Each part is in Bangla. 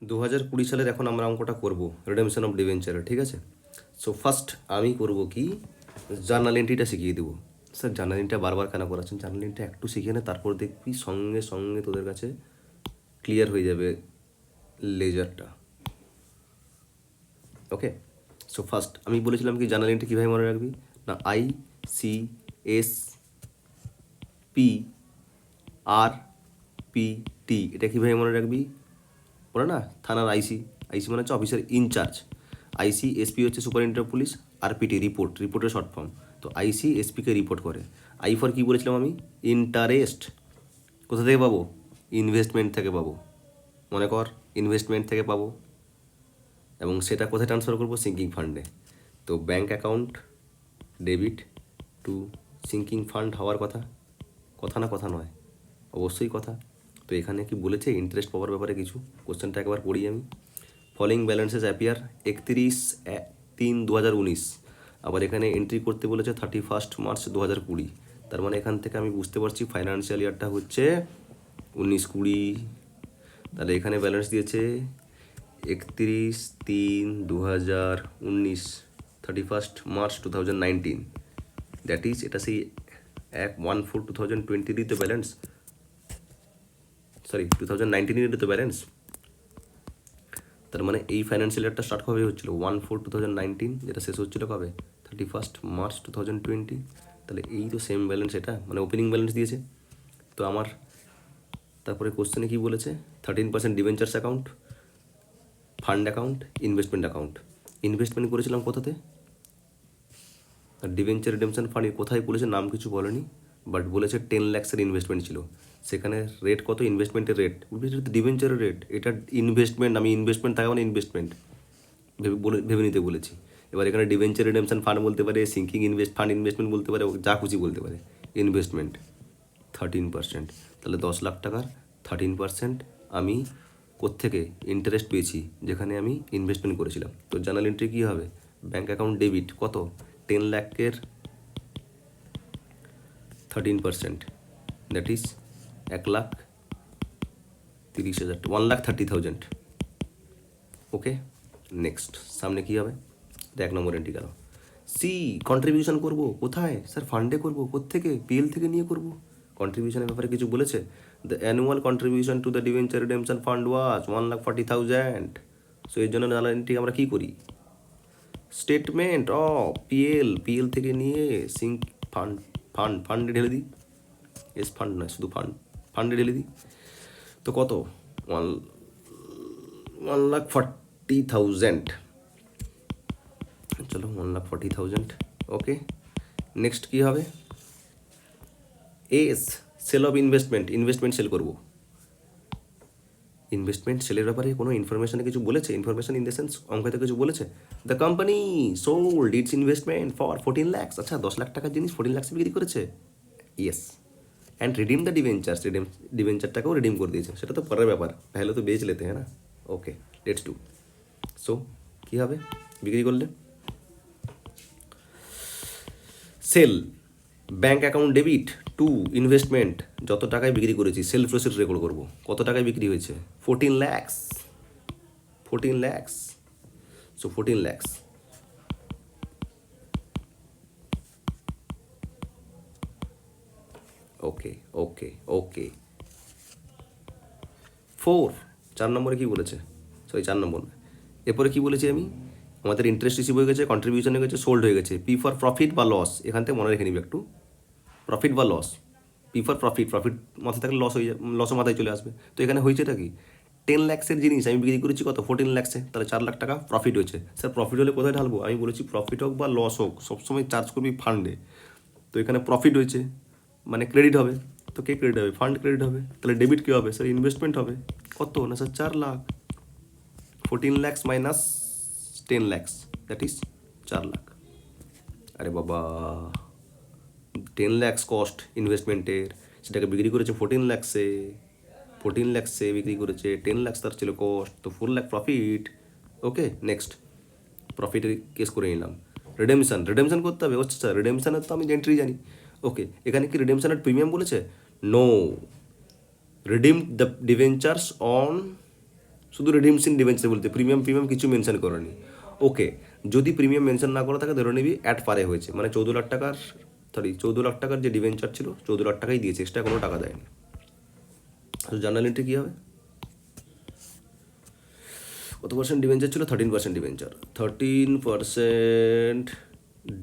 2020 সালের এখন আমরা অঙ্কটা করব রিডেমশন অফ ডিবেঞ্চারের, ঠিক আছে? সো ফার্স্ট আমি করব কি, জার্নাল এন্ট্রিটা শিখিয়ে দেবো। স্যার জার্নাল এন্ট্রিটা বারবার কেন করাচ্ছেন? জার্নাল এন্ট্রি একটু শিখে নে, তারপর দেখবি সঙ্গে সঙ্গে তোদের কাছে ক্লিয়ার হয়ে যাবে লেজারটা। ওকে, সো ফার্স্ট আমি বলেছিলাম কি জার্নাল এন্ট্রি কীভাবে মনে রাখবি না, ICSPRPT, এটা কীভাবে মনে রাখবি? বলে না থানার আইসি, আইসি মানে হচ্ছে অফিসার ইনচার্জ। ICSP হচ্ছে সুপারিনটেন্ডেন্ট অফ পুলিশ, RPT রিপোর্টের শর্ট ফর্ম। তো ICSPকে রিপোর্ট করে। আই ফর কী বলেছিলাম আমি? ইন্টারেস্ট। কোথা থেকে পাবো? ইনভেস্টমেন্ট থেকে পাবো। মনে কর ইনভেস্টমেন্ট থেকে পাবো, এবং সেটা কোথায় ট্রান্সফার করবো? সিঙ্কিং ফান্ডে। তো bank account debit two sinking fund হওয়ার কথা, কথা না কথা নয়, অবশ্যই কথা। তো এখানে কি বলেছে ইন্টারেস্ট পাওয়ার ব্যাপারে কিছু? কোশ্চেনটা একবার পড়ি আমি। Following balances appear 31/3/2019। আবার এখানে এন্ট্রি করতে বলেছে 31 মার্চ 2020। তার মানে এখান থেকে আমি বুঝতে পারছি ফাইন্যান্সিয়াল ইয়ারটা হচ্ছে 19-20। তাহলে এখানে ব্যালেন্স দিয়েছে 31/3/2019, 31 মার্চ 2019। দ্যাট ইজ এটা সেই 1/4/2020 তো ব্যালেন্স, সরি 2019 তো ব্যালেন্স। তার মানে এই ফাইন্যান্সিয়াল ইয়ারটা স্টার্ট কবে হচ্ছিলো? 1/4/2019, যেটা শেষ হচ্ছিলো কবে? 31 মার্চ 2020। তাহলে এই তো সেম ব্যালেন্স, এটা মানে ওপেনিং ব্যালেন্স দিয়েছে। তো আমার তারপরে কোশ্চেনে কী বলেছে? 13% debentures account, fund account, investment account. Investment করেছিলাম কোথাতে? আর ডিবেঞ্চার রিডেমশন ফান্ড কোথায় করেছে নাম কিছু বলেনি, বাট বলেছে 10 লাখসের ইনভেস্টমেন্ট ছিল। সেখানে রেট কত? ইনভেস্টমেন্টের রেট, ডিবেঞ্চারের রেট, এটা ইনভেস্টমেন্ট। আমি ইনভেস্টমেন্ট থাকা মানে ইনভেস্টমেন্ট ভেবে নিতে বলেছি। এবার এখানে ডিবেঞ্চার রিডেমশন ফান্ড বলতে পারে, সিঙ্কিং ফান্ড ইনভেস্টমেন্ট বলতে পারে, যা খুশি বলতে পারে। ইনভেস্টমেন্ট 13%, তাহলে 10 লাখ টাকার 13% আমি কোত্থেকে ইন্টারেস্ট পেয়েছি? যেখানে আমি ইনভেস্টমেন্ট করেছিলাম। তো জার্নাল এন্ট্রি কী হবে? ব্যাঙ্ক অ্যাকাউন্ট ডেবিট কত? 10 লাখের 13%, দ্যাট ইজ 1,30,000, 1,30,000। ওকে, নেক্সট সামনে কী হবে? 1 নম্বর এন্ট্রি গেল। সি, কন্ট্রিবিউশন করব কোথায়? স্যার ফান্ডে করব। কোত্থেকে? PL থেকে নিয়ে করব। কন্ট্রিবিউশনের ব্যাপারে কিছু বলেছে? The annual contribution to the debenture redemption fund was 1,40,000। So এর জন্য জার্নাল এন্ট্রি আমরা কী করি? স্টেটমেন্ট অফ PL থেকে নিয়ে সিঙ্ক ফান্ডে ঢেলে দিই। ফান্ড নয়, শুধু ফান্ডে ঢেলে দিই। তো কত? 1,40,000। চলো 1,40,000। ওকে, নেক্সট কী হবে? সেল অফ ইনভেস্টমেন্ট সেল করবো। ইনভেস্টমেন্ট সেলের ব্যাপারে কোনো ইনফরমেশনে কিছু বলেছে? ইনফরমেশন ইন দ্য সেন্স অঙ্কতে কিছু বলেছে? The company sold it's investment for 14 lakhs। আচ্ছা, 10 লাখ টাকার জিনিস 14 লাখসে বিক্রি করেছে। ইয়েস, অ্যান্ড রিডিম দ্য ডিভেঞ্চারটাকেও রিডিম করে দিয়েছে। সেটা তো পরের ব্যাপার, পহলে তো বেচ লেতে হ্যাঁ না। Okay, let's do. সো কী হবে বিক্রি করলে? Sale bank account debit to investment, যত টাকায় বিক্রি করেছি সেলফ রসিদ রেকর্ড করবো। কত টাকায় বিক্রি হয়েছে? 14 lakhs। 14 lakhs, so 14 lakhs। ওকে ওকে ওকে। 4 নম্বরে কী বলেছে? সরি 4 নম্বর না, এরপরে কী বলেছি আমি? আমাদের ইন্টারেস্ট রিসিভ হয়ে গেছে, কন্ট্রিবিউশন হয়ে গেছে, সোল্ড হয়ে গেছে। পি ফর প্রফিট বা লস, এখান থেকে মনে রেখে নিবি একটু, প্রফিট বা লস। পি ফর প্রফিট মাথায় থাকলে লস হয়ে যাবে, লসও মাথায় চলে আসবে। তো এখানে হয়েছেটা কি? 10 লাখসের জিনিস আমি বিক্রি করেছি কত? 14 লাখসে, তাহলে 4 লাখ টাকা প্রফিট হয়েছে। স্যার প্রফিট হলে কোথায় ঢালবো? আমি বলেছি প্রফিট হোক বা লস হোক সবসময় চার্জ করবি ফান্ডে। তো এখানে প্রফিট হয়েছে মানে ক্রেডিট হবে। তো কে ক্রেডিট হবে? ফান্ড ক্রেডিট হবে। তাহলে ডেবিট কী হবে? স্যার ইনভেস্টমেন্ট হবে। কত? না sir 4 lakh. 14 lakhs minus 10 lakhs, that is 4 lakh. আরে বাবা, 10 lakhs কস্ট ইনভেস্টমেন্টের, সেটাকে বিক্রি করেছে 14 lakhsে। 14 lakhsে বিক্রি করেছে, 10 lakhs তার ছিল কস্ট, তো 4 লাখ প্রফিট। ওকে, নেক্সট প্রফিটের কেস করে নিলাম। রিডেমশন করতে হবে। আচ্ছা, রিডেমশনের তো আমি এন্ট্রি জানি। ওকে, এখানে কি রিডেমশনের প্রিমিয়াম বলেছে? No, redeem the debentures on শুধু রিডিমস ইন ডিবেঞ্চার বলতে প্রিমিয়াম কিছু মেনশন করেনি। ওকে, যদি প্রিমিয়াম মেনশন না করে থাকে ধরে নিবি অ্যাট পারে হয়েছে, মানে 14 লাখ টাকার যে ডিবেঞ্চার ছিল 14 লাখ টাকাই দিয়েছে, এক্সট্রা কোনো টাকা দেয়নি। তো জার্নাল এন্ট্রি কী হবে? কত পার্সেন্ট ডিবেঞ্চার ছিল? 13% debenture. 13%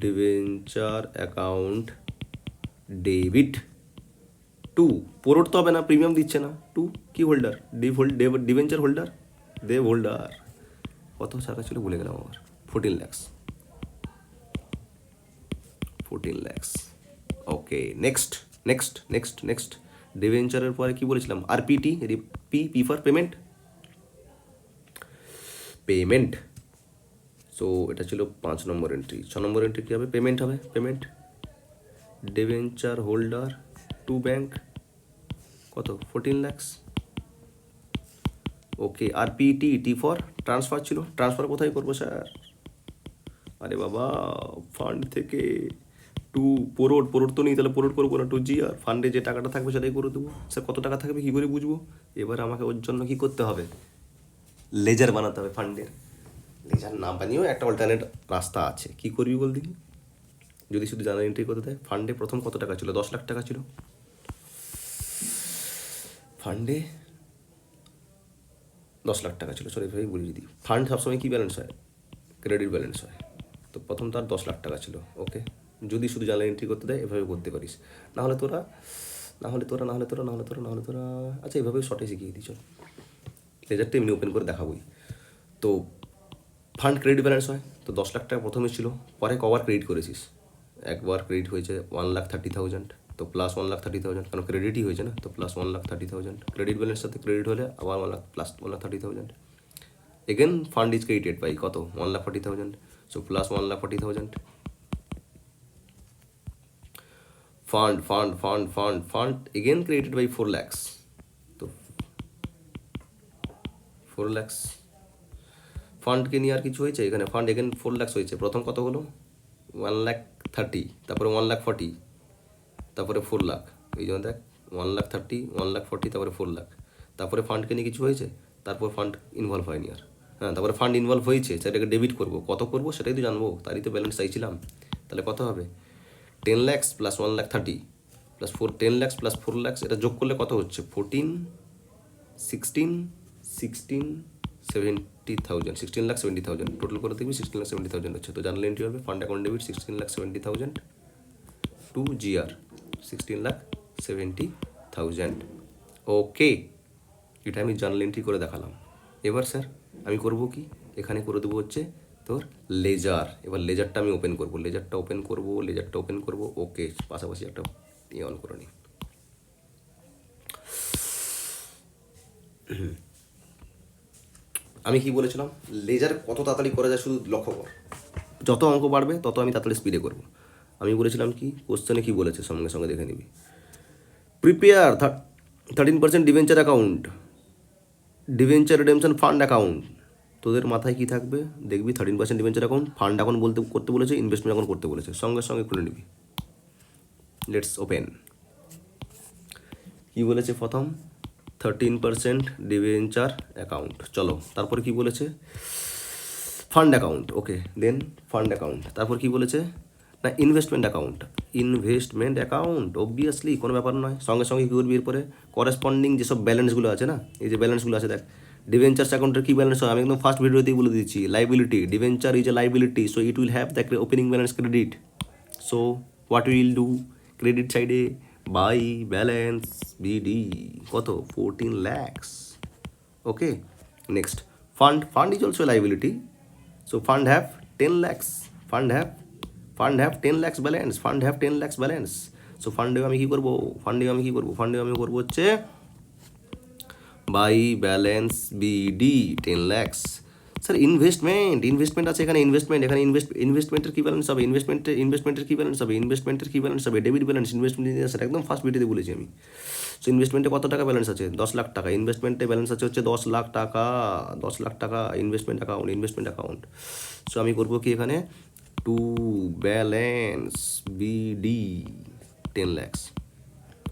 debenture account debit to, পোরট তো হবে না, প্রিমিয়াম দিচ্ছে না, টু কি হোল্ডার, ডিবেঞ্চার হোল্ডার, দেব হোল্ডার। কত টাকা ছিল ভুলে গেলাম আবার। 14 lakhs। ওকে, নেক্সট ডিবেঞ্চারের পরে কি বলেছিলাম? আরপিটি, পি ফর পেমেন্ট। সো এটা ছিল 5 নম্বর এন্ট্রি। 6 নম্বর এন্ট্রি কী হবে? Payment debenture holder to bank, কত? 14 lakhs। ওকে, আর টি ফর ট্রান্সফার ছিল। ট্রান্সফার কোথায় করবো স্যার? আরে বাবা, ফান্ড থেকে টু পোরট তো নেই, তাহলে পোরট করবো না, টু জিআর। ফান্ডে যে টাকাটা থাকবে সেটাই করে দেবো। স্যার কত টাকা থাকবে কী করে বুঝবো? এবার আমাকে ওর জন্য কী করতে হবে? লেজার বানাতে হবে ফান্ডের। লেজার না বানিয়েও একটা অল্টারনেট রাস্তা আছে। কী করবি বল দেখি? যদি শুধু জার্নাল এন্ট্রি করতে দেয়, ফান্ডে প্রথম কত টাকা ছিল? 10 লাখ টাকা ছিল ফান্ডে, 10 লাখ টাকা ছিল, সরি ভাই বলি। যদি ফান্ড সবসময় কী ব্যালেন্স হয়? ক্রেডিট ব্যালেন্স হয়। তো প্রথম তার 10 লাখ টাকা ছিল। ওকে, যদি শুধু জার্নাল এন্ট্রি করতে দেয় এভাবে করতে পারিস। নাহলে তোরা আচ্ছা এভাবে শর্টে শিখিয়ে দিই, চল। লেজারটা এমনি ওপেন করে দেখাবই। তো ফান্ড ক্রেডিট ব্যালেন্স হয়, তো 10 লাখ টাকা প্রথমে ছিল, পরে কবার ক্রেডিট করেছিস? একবার ক্রেডিট হয়েছে 1,30,000, তো প্লাস 1,30,000, কারণ ক্রেডিটই হয়েছে না, তো প্লাস 1,30,000। ক্রেডিট ব্যালেন্স সাথে ক্রেডিট হলে আবার 1 lakh plus 1,30,000। Again fund is credited by কত? 1,40,000, so plus 1,40,000। Fund again credited by 4 lakhs, তো 4 lakhs। ফান্ডকে নিয়ে আর কিছু হয়েছে এখানে? ফান্ড এগেন 4 lakhs হয়েছে। প্রথম কত হলো? 1,30,000, তারপরে 1,40,000, তারপরে 4 লাখ। এই জন্য দেখ 1,30,000, 1,40,000, তারপরে 4 লাখ। তারপরে ফান্ডকে নিয়ে কিছু হয়েছে? তারপর ফান্ড ইনভলভ হয়নি আর। হ্যাঁ, তারপরে ফান্ড ইনভলভ হয়েছে, সেটাকে ডেবিট করবো। কত করবো সেটাই তো জানবো, তারই তো ব্যালেন্স চাইছিলাম। তাহলে কত হবে? 10 lakhs plus 1,30,000 plus 10 lakhs plus 4 lakhs, এটা যোগ করলে কত হচ্ছে? 14, 16, 16,70,000। টোটাল করে দেখবি 16,70,000 হচ্ছে। তো জার্নাল এন্ট্রি হবে fund account debit 16,70,000 to GR 16,70,000। Okay, এটা আমি জার্নাল এন্ট্রি করে দেখালাম। এবার স্যার আমি করব কি? এখানে করে দেবো হচ্ছে তোর লেজার। এবার লেজারটা আমি ওপেন করব, লেজারটা ওপেন করব। ওকে, পাশাপাশি একটা অন করে নিই। আমি কি বলেছিলাম? লেজার কত তাড়াতাড়ি করা যায় শুধু লক্ষ্য কর। যত অঙ্ক বাড়বে তত আমি তাড়াতাড়ি স্পিডে করব। আমি বলেছিলাম কি, কোশ্চেনে কি বলেছে সঙ্গে সঙ্গে দেখে নিবি। Prepare 13% debenture account, debenture redemption fund account. তোদের মাথায় কি থাকবে দেখবি? 13% ডিভেঞ্চার অ্যাকাউন্ট, ফান্ড অ্যাকাউন্ট করতে বলেছে, ইনভেস্টমেন্ট অ্যাকাউন্ট করতে বলেছে, সঙ্গে সঙ্গে খুলে নিবি। Let's open. কি বলেছে প্রথম? 13% ডিভেঞ্চার অ্যাকাউন্ট। চলো, তারপরে কি বলেছে? Fund account. Okay, then fund account. তারপর কি বলেছে? না, ইনভেস্টমেন্ট অ্যাকাউন্ট। অবভিয়াসলি কোনো ব্যাপার নয়। সঙ্গে সঙ্গে কী করবি এরপরে? করেসপন্ডিং যেসব ব্যালেন্সগুলো আছে না, এই যে ব্যালেন্সগুলো আছে দেখ, ডিভেঞ্চার্স অ্যাকাউন্টের কী ব্যালেন্স হয় আমি একদম ফার্স্ট ভিডিওতেই বলে দিচ্ছি। Liability, debenture is a liability, so it will have the opening balance credit. So what will do? Credit সাইডে বাই ব্যালেন্স বিডি, কত? 14 lakhs। Okay, next fund is also liability, so fund have 10 lakhs, fund have 10 lakhs balance, so ফান্ডে আমি কি করব? ফান্ডে আমি করব হচ্ছে by balance BD 10 lakhs। Sir investment আছে এখানে, ইনভেস্টমেন্টের কি ব্যালেন্স হবে? ইনভেস্টমেন্টের কি ব্যালেন্স হবে? Debit balance. ইনভেস্টমেন্ট সেটা একদম ফার্স্ট ভিডিওতে বলেছি আমি। সো ইনভেস্টমেন্টে কত টাকা ব্যালেন্স আছে? 10 লাখ টাকা। ইনভেস্টমেন্টে ব্যালেন্স আছে হচ্ছে 10 লাখ টাকা। Investment account. সো আমি করবো কি এখানে? To balance BD 10 lakhs।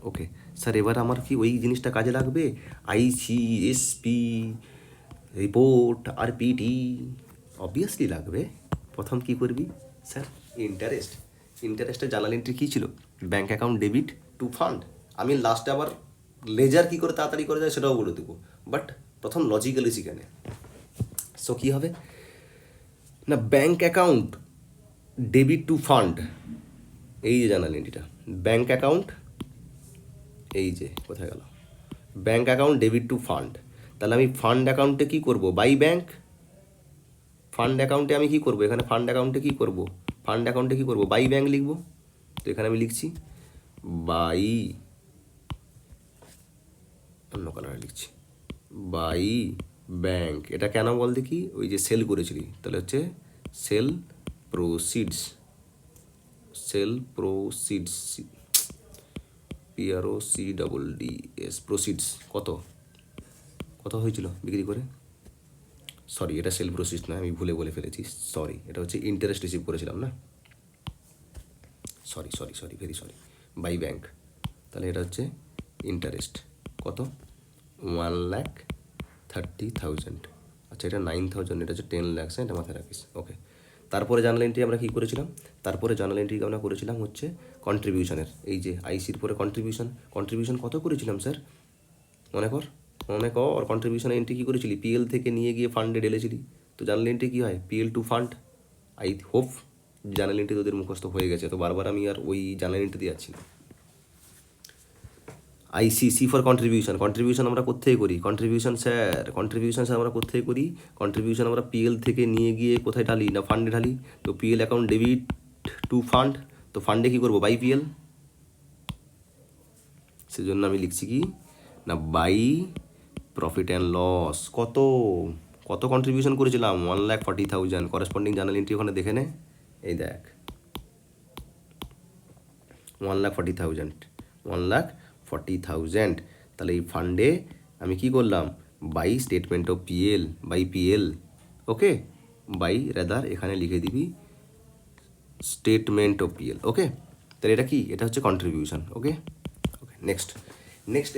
Okay sir, এবার আমার কি ওই জিনিসটা কাজে লাগবে? আইসিএসপি রিপোর্ট আরপিটি অবভিয়াসলি লাগবে। প্রথম কি করবি স্যার? ইন্টারেস্টের জার্নাল এন্ট্রি কী ছিল? Bank account debit to fund. আমি লাস্টে আবার লেজার কী করে তাড়াতাড়ি করে যায় সেটাও বলে দেবো, বাট প্রথম লজিক্যালি শিখে নে। সো কী হবে না, bank account debit to fund, এই যে জার্নাল এন্ট্রিটা, ব্যাঙ্ক অ্যাকাউন্ট, এই যে কোথায় গেল, bank account debit to fund. তাহলে আমি ফান্ড অ্যাকাউন্টে কী করবো? By bank. ফান্ড অ্যাকাউন্টে আমি কী করবো? এখানে ফান্ড অ্যাকাউন্টে কী করবো? ফান্ড অ্যাকাউন্টে কী করবো? বাই ব্যাঙ্ক লিখবো। তো এখানে আমি লিখছি বাই, অন্য কালারে লিখছি, বাই ব্যাঙ্ক। এটা কেন বল দেখি? ওই যে সেল করেছিলি, তাহলে হচ্ছে সেল প্রোসিডস, সেল প্রোসিডস, PROCEEDS, প্রোসিডস। কত কত হয়েছিল বিক্রি করে? সরি, এটা সেল প্রোসিডস না, আমি ভুলে বলে ফেলেছি, সরি, এটা হচ্ছে ইন্টারেস্ট রিসিভ করেছিলাম না, sorry sorry sorry, very sorry, by bank. তাহলে এটা হচ্ছে ইন্টারেস্ট কত? 1,30,000। আচ্ছা, এটা 9,000, এটা হচ্ছে 10 lakhs, এটা মাথায় রাখিস। ওকে, তারপরে জার্নাল এন্ট্রি আমরা কী করেছিলাম? তারপরে জার্নাল এন্ট্রি আমরা করেছিলাম হচ্ছে কন্ট্রিবিউশনের, এই যে আইসির পরে কন্ট্রিবিউশন কত করেছিলাম স্যার? মনে কর কন্ট্রিবিউশন এন্ট্রি কী করেছিলি? পিএল থেকে নিয়ে গিয়ে ফান্ডে ঢেলেছিলি। তো জার্নাল এন্ট্রি কী হয়? PL to fund. I hope journal entry তোদের মুখস্থ হয়ে গেছে, তো বারবার আমি আর ওই জার্নাল এন্ট্রি দিয়ে যাচ্ছি না। আইসিসি ফর কন্ট্রিবিউশন আমরা কোথেকে করি? কন্ট্রিবিউশন স্যার আমরা কোথেকে করি? কন্ট্রিবিউশন আমরা পিএল থেকে নিয়ে গিয়ে কোথায় ঢালি? না ফান্ডে ঢালি। তো PL account debit to fund, তো ফান্ডে কী করবো? By PL. সেজন্য আমি লিখছি কি না, বাই প্রফিট অ্যান্ড লস। কত কত কন্ট্রিবিউশন করেছিলাম? 1,40,000। করেসপন্ডিং জার্নাল এন্ট্রি ওখানে দেখে নে, এই দেখ 1,40,000। তাহলে এই ফান্ডে আমি কি করলাম? By statement of PL, by PL. Okay, by rather এখানে লিখে দিবি স্টেটমেন্ট অফ পিএল। ওকে, তাহলে এটা কি? এটা হচ্ছে কন্ট্রিবিউশন। ওকে ওকে, নেক্সট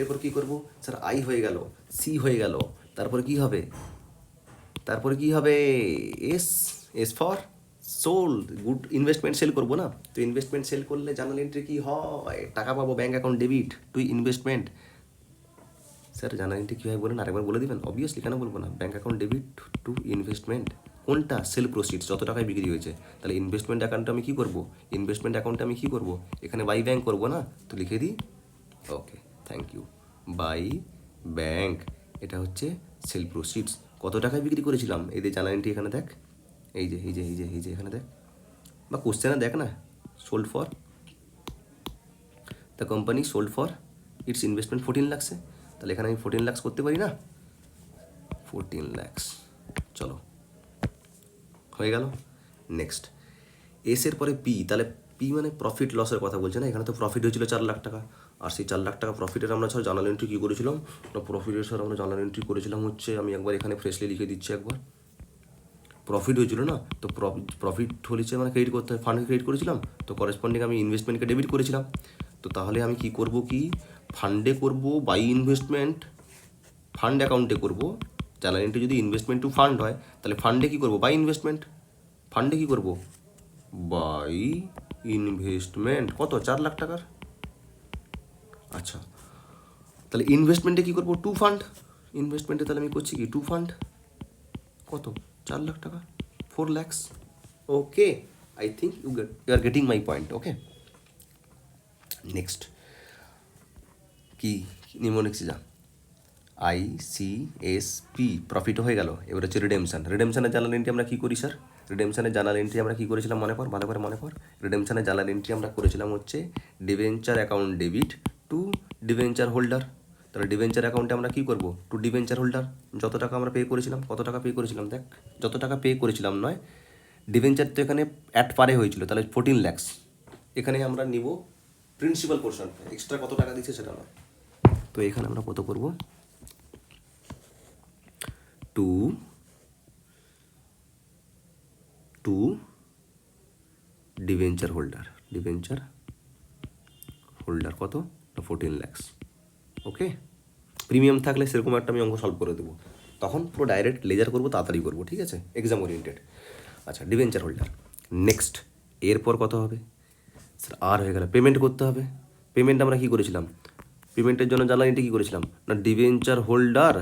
এরপর কী করবো স্যার? আই হয়ে গেল, সি হয়ে গেল, তারপরে কি হবে? As for sold good. Investment sale করবো না? তো ইনভেস্টমেন্ট সেল করলে জার্নাল এন্ট্রি কী হয়? টাকা পাবো, bank account debit to investment. Sir journal entry কী হয় বলেন, আরেকবার বলে দিবেন? অবভিয়াসলি, কেন বলবো না? Bank account debit to investment. কোনটা? সেল প্রসিডস, যত টাকায় বিক্রি হয়েছে। তাহলে ইনভেস্টমেন্ট অ্যাকাউন্টে আমি কী করবো? এখানে বাই ব্যাঙ্ক করবো না? তো লিখে দিই, ওকে, থ্যাংক ইউ, বাই ব্যাঙ্ক। এটা হচ্ছে সেল প্রসিডস। কত টাকায় বিক্রি করেছিলাম? এই যে জার্নাল এন্ট্রি এখানে দেখ, এই যে এখানে দেখ, বা কোশ্চেনে দেখ না, sold for the company, sold for its investment 14 lakhs। তাহলে এখানে আমি 14 lakhs করতে পারি না? 14 lakhs, চলো হয়ে গেল। নেক্সট এসের পরে পি, তাহলে পি মানে প্রফিট লসের কথা বলছে না? এখানে তো প্রফিট হয়েছিল 4 লাখ টাকা, আর সেই 4 লাখ টাকা প্রফিটের আমরা স্যার জার্নাল এন্ট্রি কী করেছিলাম না? প্রফিটের স্যার আমরা জার্নাল এন্ট্রি করেছিলাম হচ্ছে, আমি একবার এখানে ফ্রেশলি লিখে দিচ্ছি একবার, প্রফিট হয়েছিল না? তো প্রফিট হয়েছে মানে ক্রেডিট করতে হয়, ফান্ডকে ক্রেডিট করেছিলাম, তো করেসপন্ডিং আমি ইনভেস্টমেন্টকে ডেবিট করেছিলাম। তো তাহলে আমি কি করব? কি ফান্ডে করব বাই ইনভেস্টমেন্ট, ফান্ড অ্যাকাউন্টে করব। জার্নাল এন্ট্রি যদি ইনভেস্টমেন্ট টু ফান্ড হয়, তাহলে ফান্ডে কী করব? By investment. ফান্ডে কী করব? By investment. কত? 4 লাখ টাকার। আচ্ছা, তাহলে ইনভেস্টমেন্টে কী করব? Two fund. ইনভেস্টমেন্টে তাহলে আমি করছি কি? To fund. কত? 4 লাখ টাকা, 4 lakhs। Okay, I think you are getting my point. Okay, next কি নিমোনিক্সি যা, ICSP প্রফিট হয়ে গেল। এবার হচ্ছে রিডেমশনের জার্নাল এন্ট্রি আমরা কী করি স্যার? রিডেমশনের জার্নাল এন্ট্রি আমরা কী করেছিলাম মনে কর, ভালো করে মনে কর। রিডেমশনের জার্নাল এন্ট্রি আমরা করেছিলাম হচ্ছে debenture account debit to debenture holder. তাহলে ডিবেঞ্চার অ্যাকাউন্টে আমরা কী করবো? To debenture holder. যত টাকা আমরা পে করেছিলাম, কত টাকা পে করেছিলাম দেখ, যত টাকা পে করেছিলাম নয়, ডিবেঞ্চার তো এখানে অ্যাট পারে হয়েছিল, তাহলে 14 lakhs। এখানে আমরা নিব প্রিন্সিপাল পোর্শন, এক্সট্রা কত টাকা দিচ্ছে সেটা নয়। তো এখানে আমরা কত করব? টু ডিবেঞ্চার হোল্ডার কত? 14 lakhs। ওকে, প্রিমিয়াম থাকলে সেরকম একটা আমি অঙ্ক সলভ করে দেবো, তখন পুরো ডাইরেক্ট লেজার করবো, তাড়াতাড়ি করবো, ঠিক আছে, এক্সাম ওরিয়েন্টেড। আচ্ছা, ডিবেঞ্চার হোল্ডার। নেক্সট এরপর কত হবে স্যার? আর হয়ে গেল, পেমেন্ট করতে হবে। পেমেন্ট আমরা কী করেছিলাম? পেমেন্টের জন্য জার্নাল এন্ট্রি কী করেছিলাম না, ডিবেঞ্চার হোল্ডার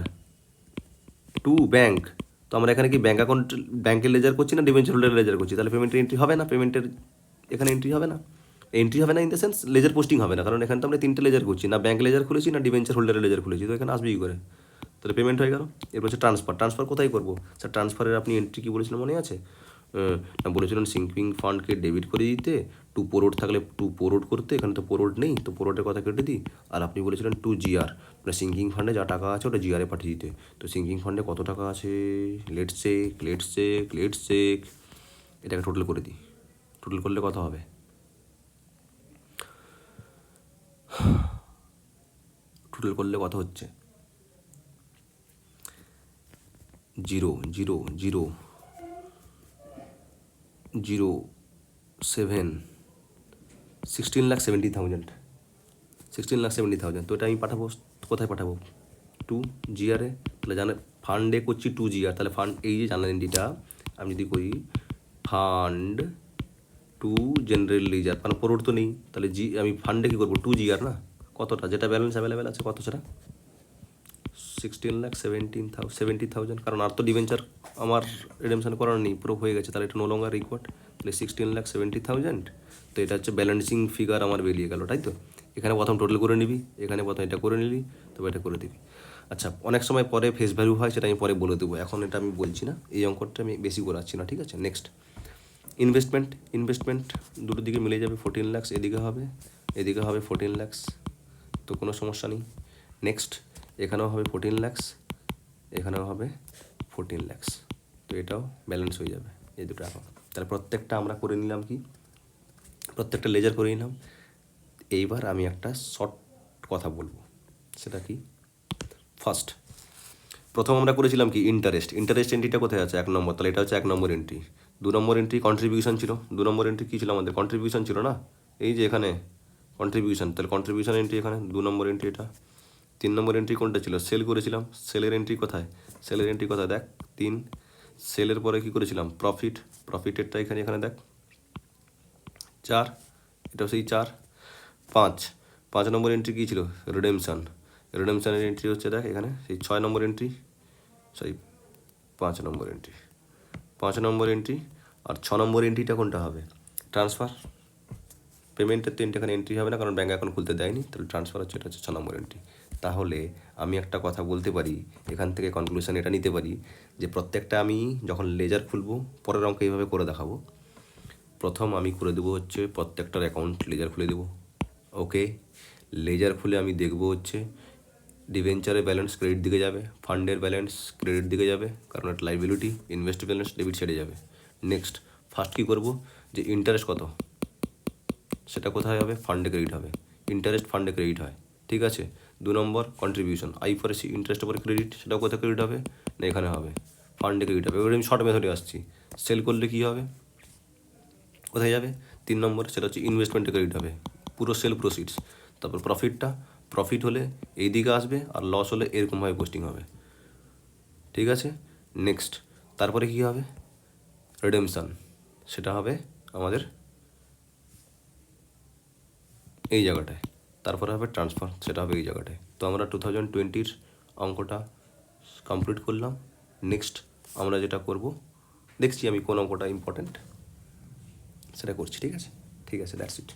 টু ব্যাঙ্ক। তো আমরা এখানে কি ব্যাঙ্ক অ্যাকাউন্ট ব্যাঙ্কের লেজার করছি না ডিবেঞ্চার হোল্ডারের লেজার করছি? তাহলে পেমেন্টের এন্ট্রি হবে না, পেমেন্টের এখানে এন্ট্রি হবে না। এন্ট্রি হবে না in the sense ledger posting হবে না, কারণ এখানে তো আমরা তিনটে লেজার করছি, না ব্যাঙ্ক লেজার খুলেছি না ডিবেঞ্চার হোল্ডারের লেজার খুলেছি, তো এখানে আসবে কী করে? তাহলে পেমেন্ট হয়ে গেল। এরপর হচ্ছে ট্রান্সফার। ট্রান্সফার কোথায় করবো স্যার? ট্রান্সফারের আপনি এন্ট্রি কী বলেছিলেন মনে আছে? না বলেছিলেন সিঙ্কিং ফান্ডকে ডেবিট করে দিতে, টু পোরোড থাকলে টু পোরোড করতে, এখানে তো পোরোড নেই, তো পোরোডের কথা কেটে দিই। আর আপনি বলেছিলেন টু জিআর, মানে সিঙ্কিং ফান্ডে যা টাকা আছে ওটা জিআরে পাঠিয়ে দিতে। তো সিঙ্কিং ফান্ডে কত টাকা আছে? লেটস চেক এটাকে টোটাল করে দিই। টোটাল করলে কত হবে? টোটাল করলে কত হচ্ছে? 16,70,000। 16,70,000। তো এটা আমি পাঠাবো কোথায় পাঠাবো? টু জিআরে। তাহলে জানেন ফান্ডে করছি টু জিআর, তাহলে ফান্ড এই যে জার্নাল এন্ট্রিটা আমি যদি করি ফান্ড টু জেনারেল লেজার, মানে পোরোড তো নেই, তাহলে আমি ফান্ডে কী করবো? টু জিআর না, কতটা যেটা ব্যালেন্স অ্যাভেলেবেল আছে কত সেটা? 16,70,000। কারণ আর তো ডিবেঞ্চার আমার রিডেমশন করার নেই, পুরো হয়ে গেছে, তাহলে এটা নো লঙ্গার রিকোয়ার্ড। তাহলে 16,70,000। তো এটা হচ্ছে ব্যালেন্সিং ফিগার আমার বেরিয়ে গেল, তাই তো? এখানে প্রথম টোটাল করে নিবি, এখানে প্রথম এটা করে নিবি, তবে এটা করে দিবি। আচ্ছা, অনেক সময় পরে ফেস ভ্যালু হয়, সেটা আমি পরে বলে দেবো, এখন এটা আমি বলছি না, এই অঙ্কটা আমি বেশি করাচ্ছি না, ঠিক আছে? নেক্সট ইনভেস্টমেন্ট দুটো দিকে মিলে যাবে, 14 লাখ এদিকে হবে, এদিকে হবে 14 লাখ, তো কোনো সমস্যা নেই। নেক্সট এখানেও হবে 14 লাখ, এখানেও হবে 14 লাখ, তো এটাও ব্যালেন্স হয়ে যাবে এই দুটো অ্যাকাউন্ট। তাহলে প্রত্যেকটা আমরা করে নিলাম, কি প্রত্যেকটা লেজার করে নিলাম। এইবার আমি একটা শর্ট কথা বলবো, সেটা কি? ফার্স্ট প্রথম আমরা করেছিলাম কি ইন্টারেস্ট এন্ট্রিটা কোথায় আছে? 1 নম্বর, তাহলে এটা হচ্ছে 1 নম্বর এন্ট্রি। 2 নম্বর এন্ট্রি কন্ট্রিবিউশন ছিল, 2 নম্বর এন্ট্রি কী ছিল আমাদের? কন্ট্রিবিউশন ছিল না, এই যে এখানে কন্ট্রিবিউশন, তাহলে কন্ট্রিবিউশন এন্ট্রি এখানে 2 নম্বর এন্ট্রি এটা। 3 নম্বর এন্ট্রি কোনটা ছিল? সেল করেছিলাম, সেলের এন্ট্রি কোথায়? সেলের এন্ট্রি কোথায় দেখ 3। সেলের পরে কী করেছিলাম? প্রফিটেরটা এখানে দেখ 4, এটাও সেই 4। 5 নম্বর এন্ট্রি কী ছিল? রিডেমশনের এন্ট্রি হচ্ছে দেখ এখানে সেই 6 নম্বর এন্ট্রি, সরি 5 নম্বর এন্ট্রি, 5 নম্বর এন্ট্রি। আর 6 নম্বর এন্ট্রিটা কোনটা হবে? ট্রান্সফার। পেমেন্টের তো এখানে এন্ট্রি হবে না, কারণ ব্যাঙ্ক অ্যাকাউন্ট খুলতে দেয়নি, তাহলে ট্রান্সফার হচ্ছে, এটা হচ্ছে 6 নম্বর এন্ট্রি। তাহলে আমি একটা কথা বলতে পারি, এখান থেকে কনক্লুশন এটা নিতে পারি যে প্রত্যেকটা আমি যখন লেজার খুলবো, পরের অঙ্ক এইভাবে করে দেখাবো। প্রথম আমি করে দেবো হচ্ছে প্রত্যেকটার অ্যাকাউন্ট লেজার খুলে দেবো, ওকে। লেজার খুলে আমি দেখবো হচ্ছে ডিবেঞ্চারের ব্যালেন্স ক্রেডিট দিকে যাবে, ফান্ডের ব্যালেন্স ক্রেডিট দিকে যাবে, কারণ এটা লাইবিলিটি, ইনভেস্ট ব্যালেন্স ডেবিট সাইডে যাবে। নেক্সট ফার্স্ট কী করবো, যে ইন্টারেস্ট কত সেটা কোথায় হবে? ফান্ডে ক্রেডিট হবে, ইন্টারেস্ট ফান্ডে ক্রেডিট হয়, ঠিক আছে। 2 নম্বর কন্ট্রিবিউশন, আই ফর ইন্টারেস্ট ওপর ক্রেডিট, সেটাও কোথায় ক্রেডিট হবে? না এখানে হবে, ফান্ডে ক্রেডিট হবে। এবার আমি শর্ট মেথডে আসছি, সেল করলে কী হবে? কোথায় যাবে? 3 নম্বর, সেটা হচ্ছে ইনভেস্টমেন্টে ক্রেডিট হবে, পুরো সেল প্রসিডস। তারপর প্রফিট হলে এই দিকে আসবে, আর লস হলে এরকমভাবে পোস্টিং হবে, ঠিক আছে। নেক্সট তারপরে কী হবে? রিডেমশন, সেটা হবে আমাদের এই জায়গাটায়। তারপরে হবে ট্রান্সফার, সেটা হবে এই জায়গাটায়। তো আমরা 2020 অঙ্কটা কমপ্লিট করলাম। নেক্সট আমরা যেটা করব, দেখছি আমি কোন অঙ্কটা ইম্পর্ট্যান্ট সেটা করছি, ঠিক আছে। That's it.